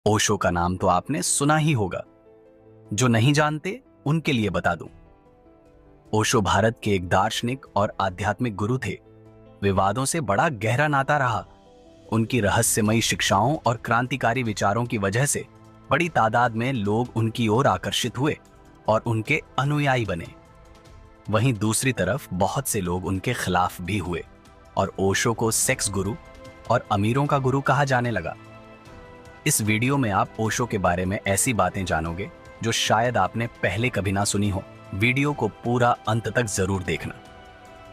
ओशो का नाम तो आपने सुना ही होगा। जो नहीं जानते उनके लिए बता दूं। ओशो भारत के एक दार्शनिक और आध्यात्मिक गुरु थे। विवादों से बड़ा गहरा नाता रहा। उनकी रहस्यमयी शिक्षाओं और क्रांतिकारी विचारों की वजह से बड़ी तादाद में लोग उनकी ओर आकर्षित हुए और उनके अनुयायी बने। वहीं दूसरी तरफ बहुत से लोग उनके खिलाफ भी हुए और ओशो को सेक्स गुरु और अमीरों का गुरु कहा जाने लगा। इस वीडियो में आप ओशो के बारे में ऐसी बातें जानोगे जो शायद आपने पहले कभी ना सुनी हो। वीडियो को पूरा अंत तक जरूर देखना।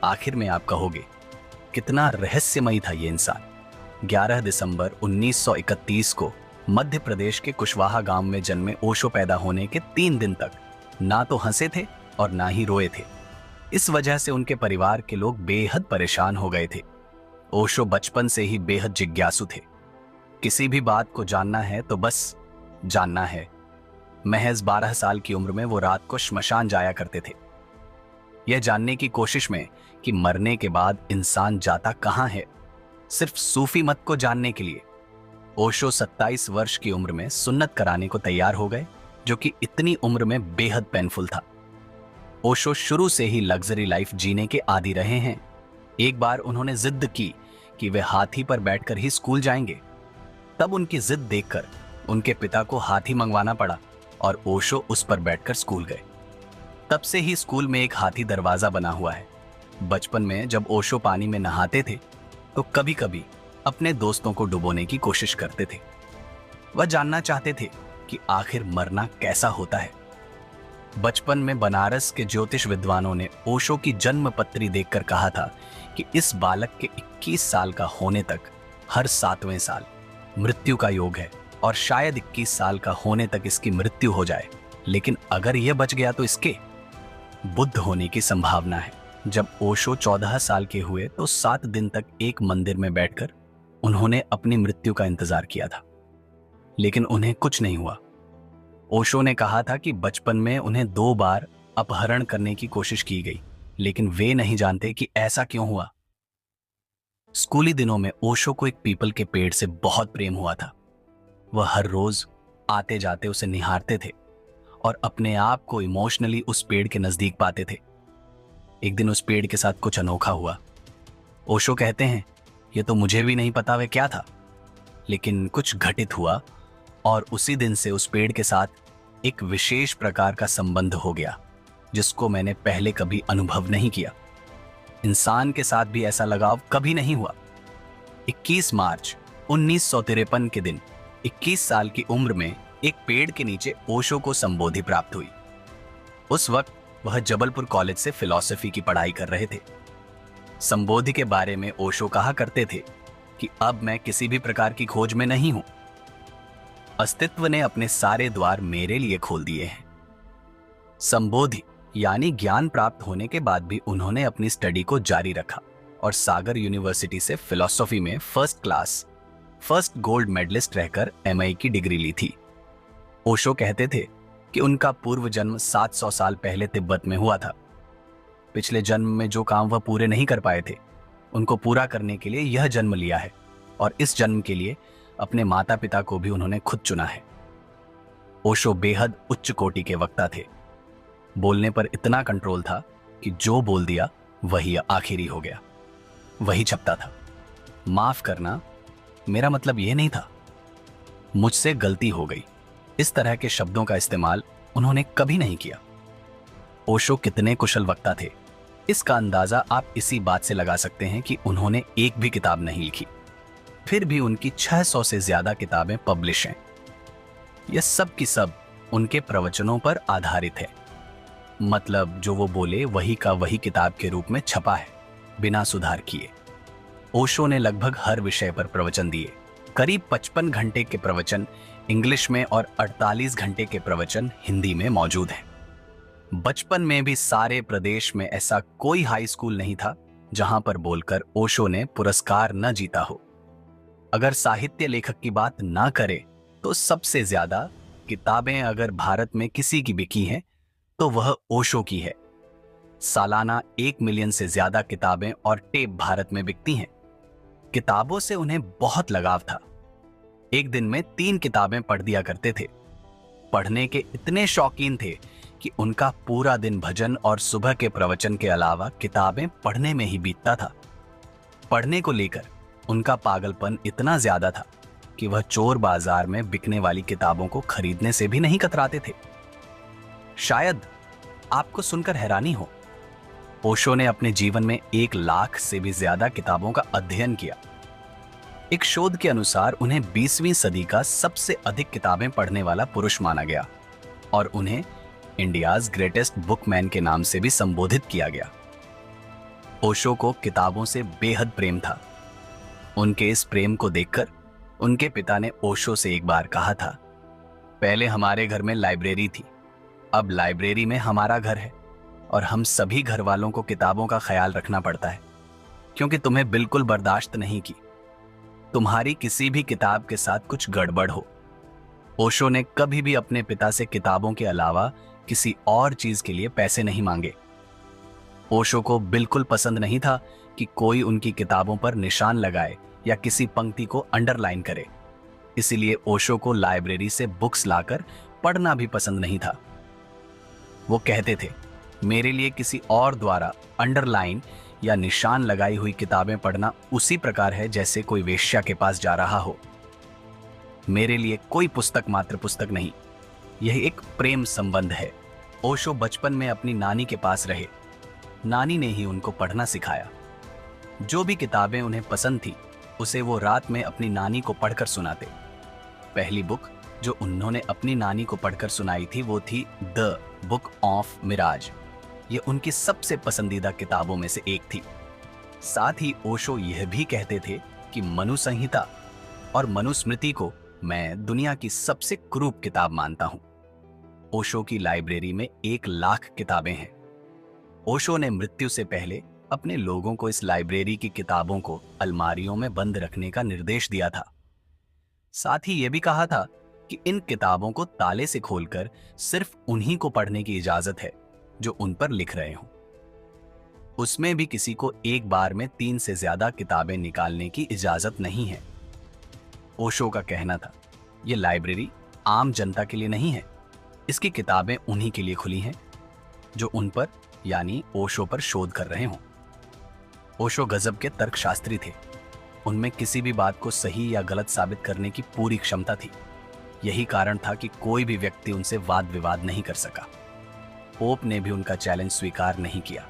आखिर में आप कहोगे, कितना रहस्यमयी था ये इंसान। 11 दिसंबर 1931 को मध्य प्रदेश के कुशवाहा गांव में जन्मे ओशो पैदा होने के 3 दिन तक ना तो हंसे थे और ना ही रोए थे। इस वजह से उनके परिवार के लोग बेहद परेशान हो गए थे। ओशो बचपन से ही बेहद जिज्ञासु थे। किसी भी बात को जानना है तो बस जानना है। महज 12 साल की उम्र में वो रात को श्मशान जाया करते थे, यह जानने की कोशिश में कि मरने के बाद इंसान जाता कहां है, सिर्फ सूफी मत को जानने के लिए। ओशो 27 वर्ष की उम्र में सुन्नत कराने को तैयार हो गए, जो कि इतनी उम्र में बेहद पेनफुल था। ओशो शुरू से ही लग्जरी लाइफ जीने के आदी रहे हैं। एक बार उन्होंने जिद की कि वे हाथी पर बैठकर ही स्कूल जाएंगे। तब उनकी जिद देखकर उनके पिता को हाथी मंगवाना पड़ा और ओशो उस पर बैठकर स्कूल गए। तब से ही स्कूल में एक हाथी दरवाजा बना हुआ है। बचपन में जब ओशो पानी में नहाते थे तो कभी कभी अपने दोस्तों को डुबोने की कोशिश करते थे। वह जानना चाहते थे कि आखिर मरना कैसा होता है। बचपन में बनारस के ज्योतिष विद्वानों ने ओशो की जन्म पत्री देखकर कहा था कि इस बालक के 21 साल का होने तक हर 7वें साल मृत्यु का योग है और शायद 21 साल का होने तक इसकी मृत्यु हो जाए, लेकिन अगर यह बच गया तो इसके बुद्ध होने की संभावना है। जब ओशो 14 साल के हुए तो 7 दिन तक एक मंदिर में बैठकर उन्होंने अपनी मृत्यु का इंतजार किया था, लेकिन उन्हें कुछ नहीं हुआ। ओशो ने कहा था कि बचपन में उन्हें 2 बार अपहरण करने की कोशिश की गई, लेकिन वे नहीं जानते कि ऐसा क्यों हुआ। स्कूली दिनों में ओशो को एक पीपल के पेड़ से बहुत प्रेम हुआ था। वह हर रोज आते जाते उसे निहारते थे और अपने आप को इमोशनली उस पेड़ के नजदीक पाते थे। एक दिन उस पेड़ के साथ कुछ अनोखा हुआ। ओशो कहते हैं, यह तो मुझे भी नहीं पता वह क्या था, लेकिन कुछ घटित हुआ और उसी दिन से उस पेड़ के साथ एक विशेष प्रकार का संबंध हो गया, जिसको मैंने पहले कभी अनुभव नहीं किया। इंसान के साथ भी ऐसा लगाव कभी नहीं हुआ। 21 मार्च 1953 के दिन 21 साल की उम्र में एक पेड़ के नीचे ओशो को संबोधि प्राप्त हुई। उस वक्त वह जबलपुर कॉलेज से फिलॉसफी की पढ़ाई कर रहे थे। संबोधि के बारे में ओशो कहा करते थे कि अब मैं किसी भी प्रकार की खोज में नहीं हूं। अस्तित्व ने अपने सारे द्वार मेरे लिए खोल दिए हैं। संबोधि यानी ज्ञान प्राप्त होने के बाद भी उन्होंने अपनी स्टडी को जारी रखा और सागर यूनिवर्सिटी से फिलॉसफी में फर्स्ट गोल्ड मेडलिस्ट रहकर एमए की डिग्री ली थी। ओशो कहते थे कि उनका पूर्व जन्म 700 साल पहले तिब्बत में हुआ था। पिछले जन्म में जो काम वह पूरे नहीं कर पाए थे, उनको पूरा करने के लिए यह जन्म लिया है और इस जन्म के लिए अपने माता पिता को भी उन्होंने खुद चुना है। ओशो बेहद उच्च कोटि के वक्ता थे। बोलने पर इतना कंट्रोल था कि जो बोल दिया वही आखिरी हो गया, वही छपता था। माफ करना, मेरा मतलब यह नहीं था, मुझसे गलती हो गई, इस तरह के शब्दों का इस्तेमाल उन्होंने कभी नहीं किया। ओशो कितने कुशल वक्ता थे, इसका अंदाजा आप इसी बात से लगा सकते हैं कि उन्होंने एक भी किताब नहीं लिखी, फिर भी उनकी 600 से ज्यादा किताबें पब्लिश हैं। यह सब की सब उनके प्रवचनों पर आधारित है। मतलब जो वो बोले वही का वही किताब के रूप में छपा है, बिना सुधार किए। ओशो ने लगभग हर विषय पर प्रवचन दिए। करीब 55 घंटे के प्रवचन इंग्लिश में और 48 घंटे के प्रवचन हिंदी में मौजूद हैं। बचपन में भी सारे प्रदेश में ऐसा कोई हाई स्कूल नहीं था जहां पर बोलकर ओशो ने पुरस्कार न जीता हो। अगर साहित्य लेखक की बात ना करें तो सबसे ज्यादा किताबें अगर भारत में किसी की बिकी हैं तो वह ओशो की है। सालाना 1 मिलियन से ज्यादा किताबें और टेप भारत में बिकती हैं। किताबों से उन्हें बहुत लगाव था। एक दिन में 3 किताबें पढ़ दिया करते थे। पढ़ने के इतने शौकीन थे कि उनका पूरा दिन भजन और सुबह के प्रवचन के अलावा किताबें पढ़ने में ही बीतता था। पढ़ने को लेकर उनका पागलपन इतना ज्यादा था कि वह चोर बाजार में बिकने वाली किताबों को खरीदने से भी नहीं कतराते थे। शायद आपको सुनकर हैरानी हो, ओशो ने अपने जीवन में 1 लाख से भी ज्यादा किताबों का अध्ययन किया। एक शोध के अनुसार उन्हें 20वीं सदी का सबसे अधिक किताबें पढ़ने वाला पुरुष माना गया और उन्हें इंडियाज ग्रेटेस्ट बुकमैन के नाम से भी संबोधित किया गया। ओशो को किताबों से बेहद प्रेम था। उनके इस प्रेम को देखकर उनके पिता ने ओशो से एक बार कहा था, पहले हमारे घर में लाइब्रेरी थी, अब लाइब्रेरी में हमारा घर है और हम सभी घर वालों को किताबों का ख्याल रखना पड़ता है क्योंकि तुम्हें बिल्कुल बर्दाश्त नहीं की तुम्हारी किसी भी किताब के साथ कुछ गड़बड़ हो। ओशो ने कभी भी अपने पिता से किताबों के अलावा किसी और चीज के लिए पैसे नहीं मांगे। ओशो को बिल्कुल पसंद नहीं था कि कोई उनकी किताबों पर निशान लगाए या किसी पंक्ति को अंडरलाइन करे। इसीलिए ओशो को लाइब्रेरी से बुक्स लाकर पढ़ना भी पसंद नहीं था। वो कहते थे, मेरे लिए किसी और द्वारा अंडरलाइन या निशान लगाई हुई किताबें पढ़ना उसी प्रकार है जैसे कोई वेश्या के पास जा रहा हो। मेरे लिए कोई पुस्तक मात्र पुस्तक नहीं, यह एक प्रेम संबंध है। ओशो बचपन में अपनी नानी के पास रहे। नानी ने ही उनको पढ़ना सिखाया। जो भी किताबें उन्हें पसंद थी उसे वो रात में अपनी नानी को पढ़कर सुनाते। पहली बुक जो उन्होंने अपनी नानी को पढ़कर सुनाई थी वो थी द बुक ऑफ मिराज। ये उनकी सबसे पसंदीदा किताबों में से एक थी। साथ ही ओशो यह भी कहते थे कि मनुसंहिता और मनुस्मृति को मैं दुनिया की सबसे क्रूप किताब मानता हूं। ओशो की लाइब्रेरी में 1 लाख किताबें हैं। ओशो ने मृत्यु से पहले अपने लोगों को इस लाइब्रेरी की किताबों को अलमारियों में बंद रखने का निर्देश दिया था। साथ ही यह भी कहा था कि इन किताबों को ताले से खोलकर सिर्फ उन्हीं को पढ़ने की इजाजत है जो उन पर लिख रहे हों। उसमें भी किसी को एक बार में 3 से ज्यादा किताबें निकालने की इजाजत नहीं है। ओशो का कहना था, ये लाइब्रेरी आम जनता के लिए नहीं है, इसकी किताबें उन्हीं के लिए खुली हैं जो उन पर यानी ओशो पर शोध कर रहे हों। ओशो गजब के तर्कशास्त्री थे। उनमें किसी भी बात को सही या गलत साबित करने की पूरी क्षमता थी। यही कारण था कि कोई भी व्यक्ति उनसे वाद विवाद नहीं कर सका। पोप ने भी उनका चैलेंज स्वीकार नहीं किया।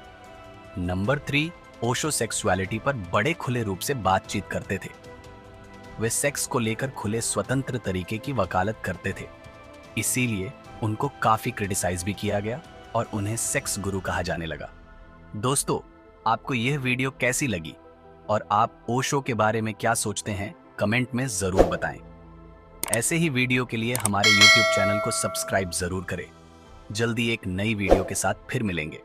नंबर 3, ओशो सेक्सुअलिटी पर बड़े खुले रूप से बातचीत करते थे। वे सेक्स को लेकर खुले स्वतंत्र तरीके की वकालत करते थे। इसीलिए उनको काफी क्रिटिसाइज भी किया गया और उन्हें सेक्स गुरु कहा जाने लगा। दोस्तों, आपको यह वीडियो कैसी लगी और आप ओशो के बारे में क्या सोचते हैं, कमेंट में जरूर बताएं। ऐसे ही वीडियो के लिए हमारे YouTube चैनल को सब्सक्राइब जरूर करें। जल्दी एक नई वीडियो के साथ फिर मिलेंगे।